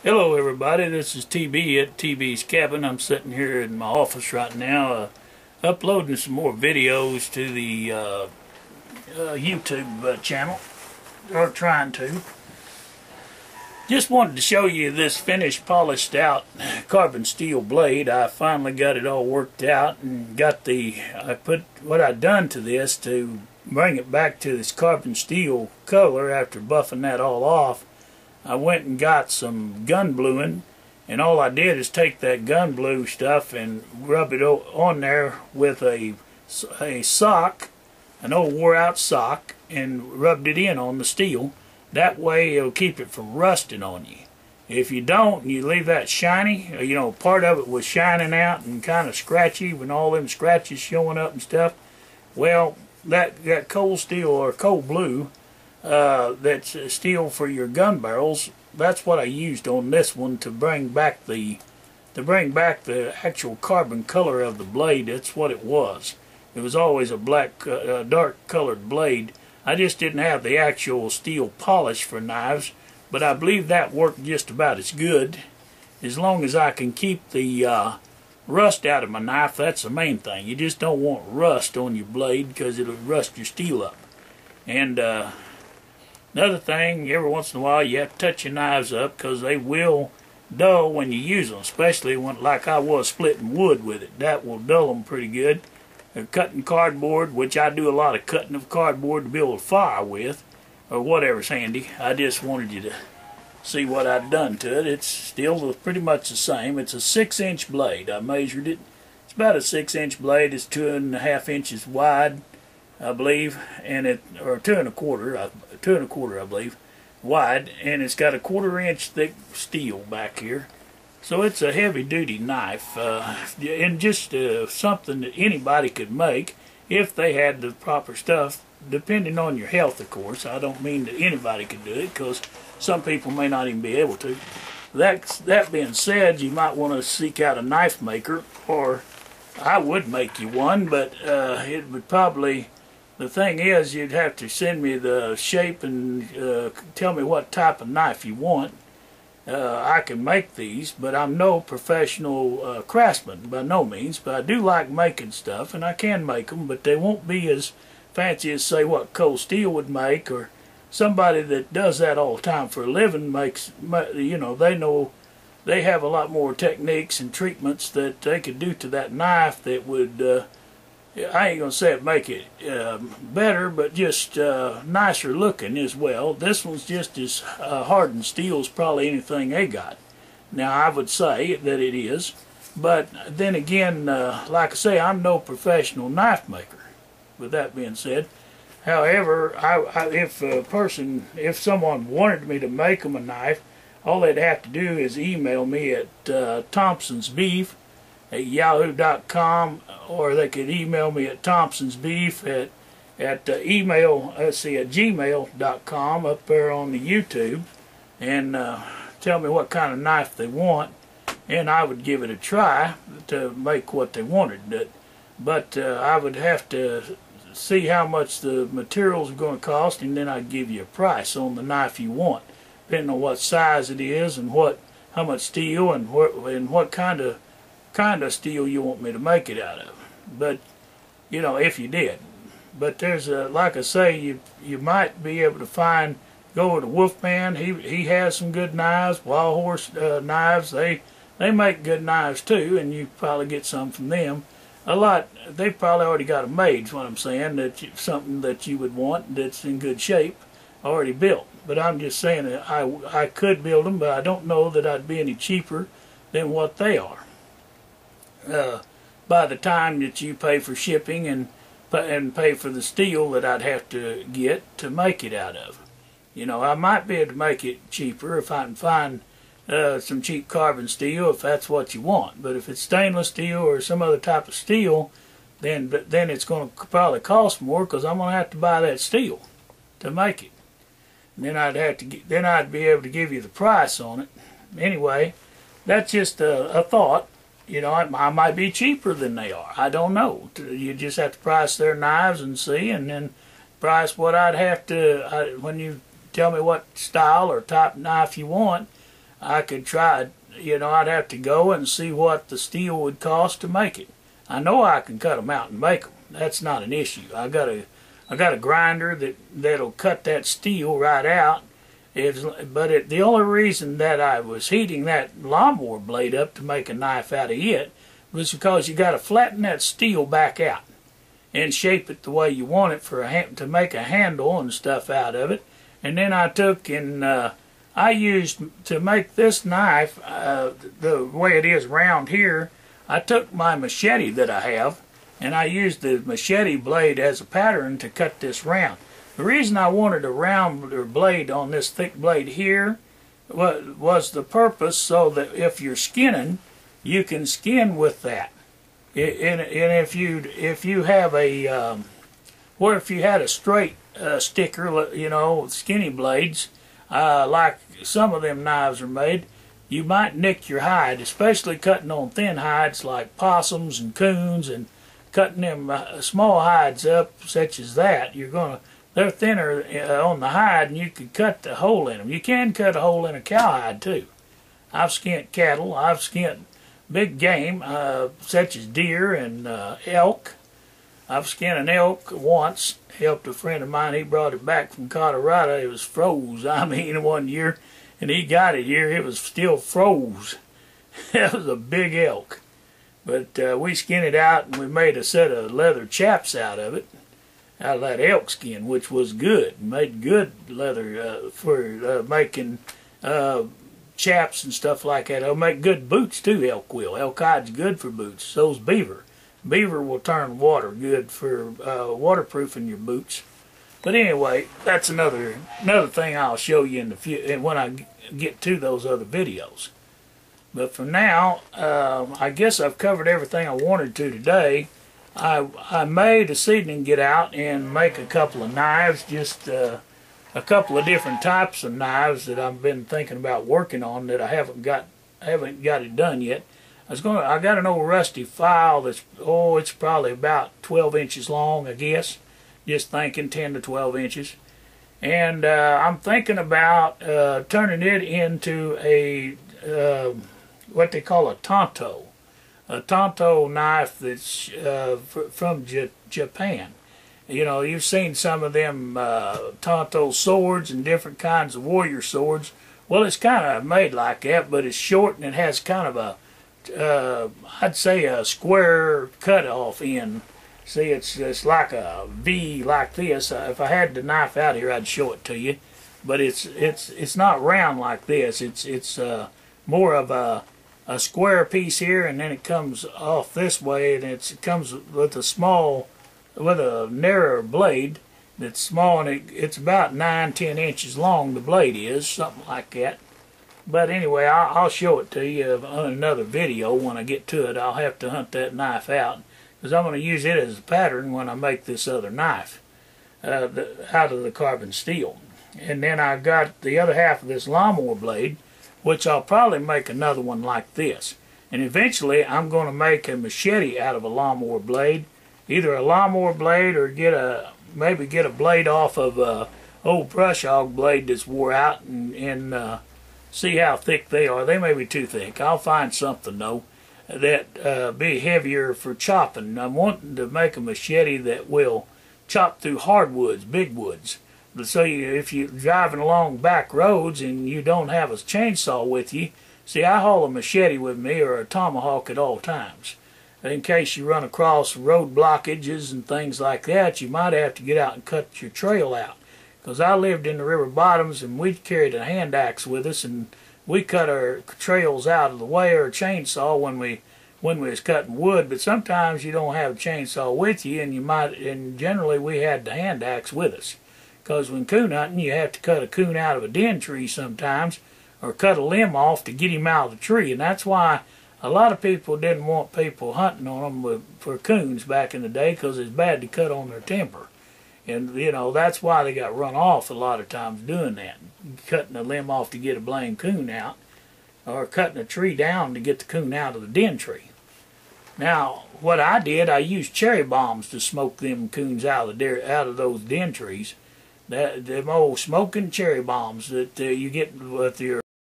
Hello everybody, this is TB at TB's Cabin. I'm sitting here in my office right now uploading some more videos to the YouTube channel, or trying to. Just wanted to show you this finished polished out carbon steel blade. I finally got it all worked out and I put what I'd done to this to bring it back to this carbon steel color after buffing that all off. I went and got some gun bluing, and all I did is take that gun blue stuff and rub it on there with a sock, an old wore out sock, and rubbed it in on the steel. That way it'll keep it from rusting on you. If you don't and you leave that shiny, part of it was shining out and kind of scratchy with all them scratches showing up and stuff, well, that cold steel or cold blue, that's steel for your gun barrels, that's what I used on this one to bring back the actual carbon color of the blade. That's what it was. It was always a black, dark colored blade. I just didn't have the actual steel polish for knives, but I believe that worked just about as good. As long as I can keep the rust out of my knife, that's the main thing. You just don't want rust on your blade because it'll rust your steel up. And another thing, every once in a while you have to touch your knives up because they will dull when you use them, especially when, like I was splitting wood with it. That will dull them pretty good. Cutting cardboard, which I do a lot of cutting of cardboard to build a fire with, or whatever's handy. I just wanted you to see what I've done to it. It's still pretty much the same. It's a 6-inch blade. I measured it. It's about a 6-inch blade. It's 2.5 inches wide, I believe, and or 2.25, I believe, wide, and it's got a 1/4 inch thick steel back here. So it's a heavy-duty knife, and just something that anybody could make if they had the proper stuff, depending on your health, of course. I don't mean that anybody could do it, because some people may not even be able to. That being said, you might want to seek out a knife maker, or I would make you one, but it would probably... The thing is, you'd have to send me the shape and tell me what type of knife you want. I can make these, but I'm no professional craftsman, by no means. But I do like making stuff, and I can make them, but they won't be as fancy as, say, what Cold Steel would make, or somebody that does that all the time for a living makes, they have a lot more techniques and treatments that they could do to that knife that would, I ain't going to say it make it better, but just nicer looking as well. This one's just as hardened steel as probably anything they got. Now, I would say that it is, but then again, like I say, I'm no professional knife maker, with that being said. However, if someone wanted me to make them a knife, all they'd have to do is email me at Thompson's Beef at yahoo.com, or they could email me at thompsonsbeef at gmail.com up there on the YouTube, and tell me what kind of knife they want, and I would give it a try to make what they wanted. But I would have to see how much the materials are going to cost, and then I'd give you a price on the knife you want, depending on what size it is and how much steel and what kind of steel you want me to make it out of. But if you did. But there's like I say, you might be able to go to Wolfman. He has some good knives. Wild Horse knives, they make good knives too, and you probably get some from them. They've probably already got them made, is what I'm saying, something that you would want that's in good shape, already built. But I'm just saying that I could build them, but I don't know that I'd be any cheaper than what they are. By the time that you pay for shipping and pay for the steel that I'd have to get to make it out of. I might be able to make it cheaper if I can find some cheap carbon steel, if that's what you want. But if it's stainless steel or some other type of steel, then it's going to probably cost more, because I'm going to have to buy that steel to make it. And then I'd be able to give you the price on it. Anyway, that's just a thought. I might be cheaper than they are. I don't know. You just have to price their knives and see, and then price what I'd have to, when you tell me what style or type knife you want, I could try, you know, I'd have to go and see what the steel would cost to make it. I know I can cut them out and make them. That's not an issue. I got a grinder that'll cut that steel right out. The only reason that I was heating that lawnmower blade up to make a knife out of it was because you got to flatten that steel back out and shape it the way you want it to make a handle and stuff out of it. And then I took and I used to make this knife the way it is round here. I took my machete that I have and I used the machete blade as a pattern to cut this round. The reason I wanted a rounder blade on this thick blade here was the purpose so that if you're skinning, you can skin with that. And if you have a or if you had a straight sticker, you know, skinny blades, like some of them knives are made, you might nick your hide, especially cutting on thin hides like possums and coons, and cutting them small hides up such as that. They're thinner on the hide, and you can cut the hole in them. You can cut a hole in a cowhide too. I've skinned cattle. I've skinned big game such as deer and elk. I've skinned an elk once. Helped a friend of mine. He brought it back from Colorado. It was froze. I mean, one year, and he got it here. It was still froze. That was a big elk. But we skinned it out, and we made a set of leather chaps out of it. Out of that elk skin, which was good. Made good leather for making chaps and stuff like that. It'll make good boots too, elk will. Elk hide's good for boots. So's beaver. Beaver will turn water, good for waterproofing your boots. But anyway, that's another thing I'll show you when I get to those other videos. But for now, I guess I've covered everything I wanted to today. I may this evening get out and make a couple of knives, just a couple of different types of knives that I've been thinking about working on that I haven't got it done yet. I got an old rusty file that's it's probably about 12 inches long, I guess. Just thinking 10 to 12 inches. And I'm thinking about turning it into a what they call a tanto. A tanto knife that's from Japan. You know, you've seen some of them tanto swords and different kinds of warrior swords. Well, it's kind of made like that, but it's short and it has kind of a, I'd say a square cut-off end. See, it's like a V like this. If I had the knife out here, I'd show it to you. But it's not round like this. It's more of a square piece here, and then it comes off this way, and it comes with a narrower blade that's small, and it's about 9-10 inches long. The blade is something like that. But anyway, I'll show it to you on another video. When I get to it, I'll have to hunt that knife out, because I'm going to use it as a pattern when I make this other knife out of the carbon steel. And then I got the other half of this lawnmower blade, which I'll probably make another one like this. And eventually I'm going to make a machete out of a lawnmower blade. Either a lawnmower blade or maybe get a blade off of a old brush hog blade that's wore out and see how thick they are. They may be too thick. I'll find something though that be heavier for chopping. I'm wanting to make a machete that will chop through hardwoods, big woods. So if you're driving along back roads and you don't have a chainsaw with you, see, I haul a machete with me or a tomahawk at all times. In case you run across road blockages and things like that, you might have to get out and cut your trail out. Because I lived in the river bottoms and we carried a hand axe with us, and we cut our trails out of the way, or a chainsaw when we was cutting wood. But sometimes you don't have a chainsaw with you, and generally we had the hand axe with us. Because when coon hunting, you have to cut a coon out of a den tree sometimes, or cut a limb off to get him out of the tree. And that's why a lot of people didn't want people hunting on them for coons back in the day, because it's bad to cut on their timber. And, you know, that's why they got run off a lot of times doing that. Cutting a limb off to get a blame coon out, or cutting a tree down to get the coon out of the den tree. Now, what I did, I used cherry bombs to smoke them coons out of those den trees. Them old smoking cherry bombs that you get with your